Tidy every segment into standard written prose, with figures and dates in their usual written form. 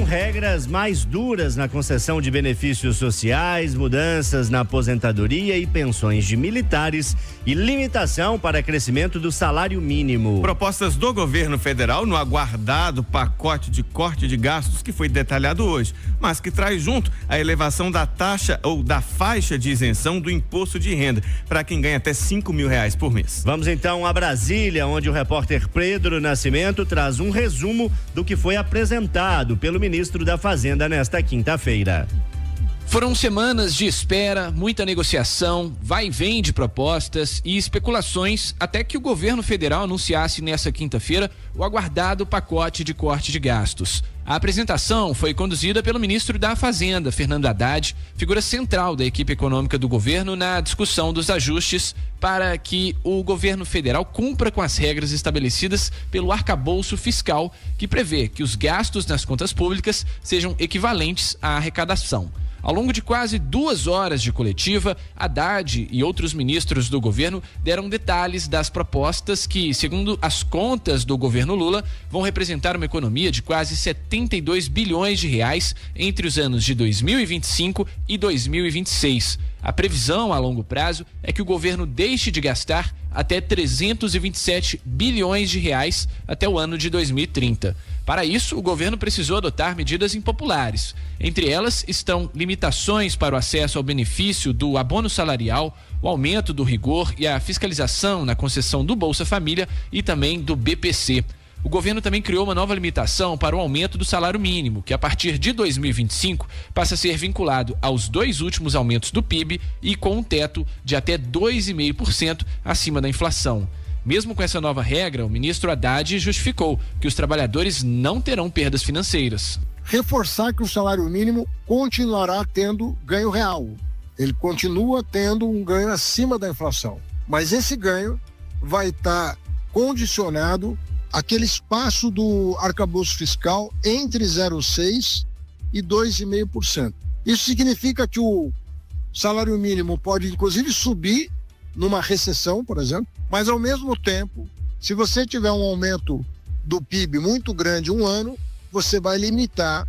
regras mais duras na concessão de benefícios sociais, mudanças na aposentadoria e pensões de militares e limitação para crescimento do salário mínimo. Propostas do governo federal no aguardado pacote de corte de gastos que foi detalhado hoje, mas que traz junto a elevação da taxa ou da faixa de isenção do imposto de renda para quem ganha até R$5.000 por mês. Vamos então a Brasília, onde o repórter Pedro Nascimento traz um resumo do que foi apresentado pelo ministro da Fazenda nesta quinta-feira. Foram semanas de espera, muita negociação, vai e vem de propostas e especulações até que o governo federal anunciasse nessa quinta-feira o aguardado pacote de corte de gastos. A apresentação foi conduzida pelo ministro da Fazenda, Fernando Haddad, figura central da equipe econômica do governo na discussão dos ajustes para que o governo federal cumpra com as regras estabelecidas pelo arcabouço fiscal, que prevê que os gastos nas contas públicas sejam equivalentes à arrecadação. Ao longo de quase 2 horas de coletiva, Haddad e outros ministros do governo deram detalhes das propostas que, segundo as contas do governo Lula, vão representar uma economia de quase 72 bilhões de reais entre os anos de 2025 e 2026. A previsão a longo prazo é que o governo deixe de gastar até 327 bilhões de reais até o ano de 2030. Para isso, o governo precisou adotar medidas impopulares. Entre elas estão limitações para o acesso ao benefício do abono salarial, o aumento do rigor e a fiscalização na concessão do Bolsa Família e também do BPC. O governo também criou uma nova limitação para o aumento do salário mínimo, que a partir de 2025 passa a ser vinculado aos 2 últimos aumentos do PIB e com um teto de até 2,5% acima da inflação. Mesmo com essa nova regra, o ministro Haddad justificou que os trabalhadores não terão perdas financeiras. Reforçar que o salário mínimo continuará tendo ganho real. Ele continua tendo um ganho acima da inflação. Mas esse ganho vai estar condicionado àquele espaço do arcabouço fiscal entre 0,6% e 2,5%. Isso significa que o salário mínimo pode, inclusive, subir numa recessão, por exemplo, mas, ao mesmo tempo, se você tiver um aumento do PIB muito grande um ano, você vai limitar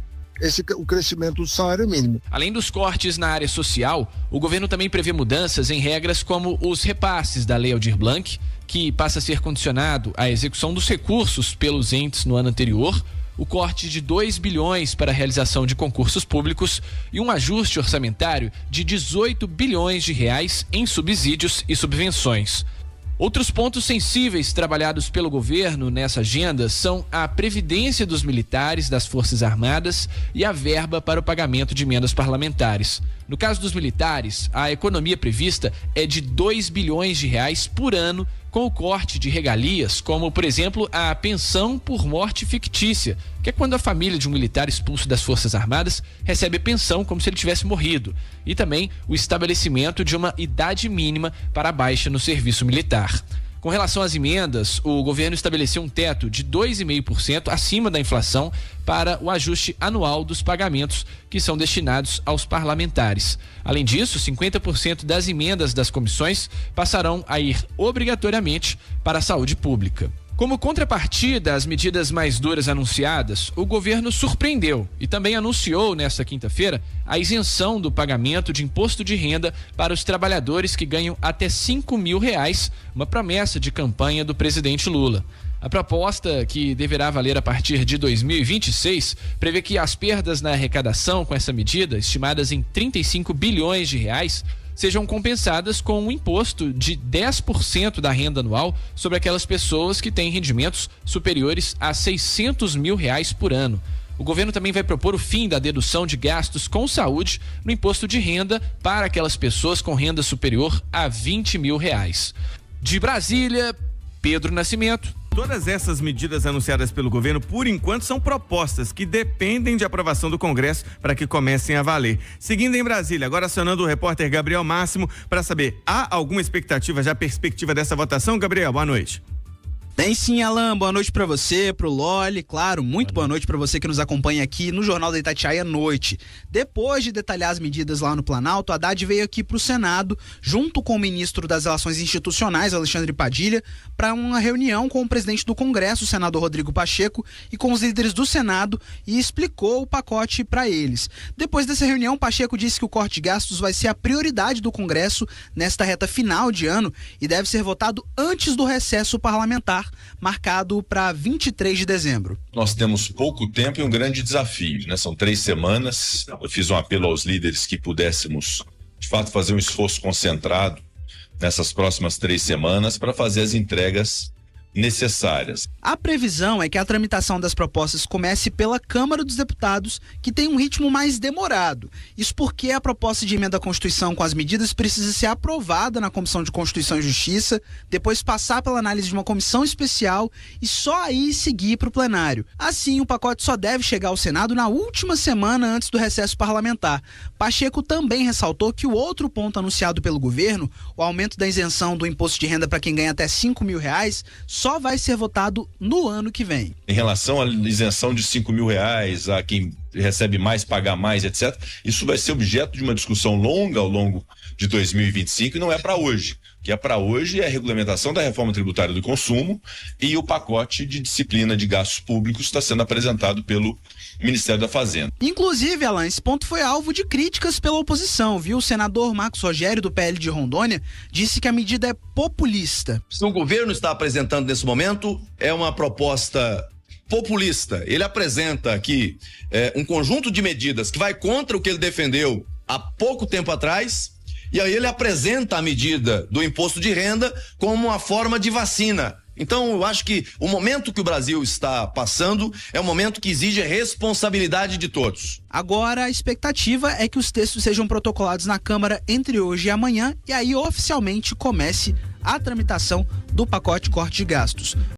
o crescimento do salário mínimo. Além dos cortes na área social, o governo também prevê mudanças em regras como os repasses da Lei Aldir Blanc, que passa a ser condicionado à execução dos recursos pelos entes no ano anterior, o corte de 2 bilhões para a realização de concursos públicos e um ajuste orçamentário de 18 bilhões de reais em subsídios e subvenções. Outros pontos sensíveis trabalhados pelo governo nessa agenda são a previdência dos militares das Forças Armadas e a verba para o pagamento de emendas parlamentares. No caso dos militares, a economia prevista é de 2 bilhões de reais por ano, com o corte de regalias, como, por exemplo, a pensão por morte fictícia, que é quando a família de um militar expulso das Forças Armadas recebe pensão como se ele tivesse morrido, e também o estabelecimento de uma idade mínima para a baixa no serviço militar. Com relação às emendas, o governo estabeleceu um teto de 2,5% acima da inflação para o ajuste anual dos pagamentos que são destinados aos parlamentares. Além disso, 50% das emendas das comissões passarão a ir obrigatoriamente para a saúde pública. Como contrapartida às medidas mais duras anunciadas, o governo surpreendeu e também anunciou nesta quinta-feira a isenção do pagamento de imposto de renda para os trabalhadores que ganham até R$5.000, uma promessa de campanha do presidente Lula. A proposta, que deverá valer a partir de 2026, prevê que as perdas na arrecadação com essa medida, estimadas em 35 bilhões de reais, sejam compensadas com um imposto de 10% da renda anual sobre aquelas pessoas que têm rendimentos superiores a R$600 mil por ano. O governo também vai propor o fim da dedução de gastos com saúde no imposto de renda para aquelas pessoas com renda superior a R$20 mil. De Brasília, Pedro Nascimento. Todas essas medidas anunciadas pelo governo, por enquanto, são propostas que dependem de aprovação do Congresso para que comecem a valer. Seguindo em Brasília, agora acionando o repórter Gabriel Máximo para saber, há alguma expectativa, já perspectiva dessa votação? Gabriel, boa noite. Tem sim, Alan. Boa noite pra você, pro Loli, claro, muito boa noite pra você que nos acompanha aqui no Jornal da Itatiaia à noite. Depois de detalhar as medidas lá no Planalto, Haddad veio aqui pro Senado, junto com o ministro das Relações Institucionais, Alexandre Padilha, para uma reunião com o presidente do Congresso, o senador Rodrigo Pacheco, e com os líderes do Senado, e explicou o pacote para eles. Depois dessa reunião, Pacheco disse que o corte de gastos vai ser a prioridade do Congresso nesta reta final de ano e deve ser votado antes do recesso parlamentar, marcado para 23 de dezembro. Nós temos pouco tempo e um grande desafio, né? São 3 semanas. Eu fiz um apelo aos líderes que pudéssemos, de fato, fazer um esforço concentrado nessas próximas 3 semanas para fazer as entregas necessárias. A previsão é que a tramitação das propostas comece pela Câmara dos Deputados, que tem um ritmo mais demorado. Isso porque a proposta de emenda à Constituição com as medidas precisa ser aprovada na Comissão de Constituição e Justiça, depois passar pela análise de uma comissão especial e só aí seguir para o plenário. Assim, o pacote só deve chegar ao Senado na última semana antes do recesso parlamentar. Pacheco também ressaltou que o outro ponto anunciado pelo governo, o aumento da isenção do imposto de renda para quem ganha até R$5.000, só vai ser votado no ano que vem. Em relação à isenção de R$5.000, a quem recebe mais, pagar mais, etc., isso vai ser objeto de uma discussão longa ao longo de 2025 e não é para hoje. O que é para hoje é a regulamentação da reforma tributária do consumo e o pacote de disciplina de gastos públicos está sendo apresentado pelo Ministério da Fazenda. Inclusive, Alan, esse ponto foi alvo de críticas pela oposição, viu? O senador Marcos Rogério, do PL de Rondônia, disse que a medida é populista. O que o governo está apresentando nesse momento é uma proposta populista. Ele apresenta aqui um conjunto de medidas que vai contra o que ele defendeu há pouco tempo atrás, e aí ele apresenta a medida do imposto de renda como uma forma de vacina. Então, eu acho que o momento que o Brasil está passando é um momento que exige responsabilidade de todos. Agora, a expectativa é que os textos sejam protocolados na Câmara entre hoje e amanhã e aí oficialmente comece a tramitação do pacote corte de gastos.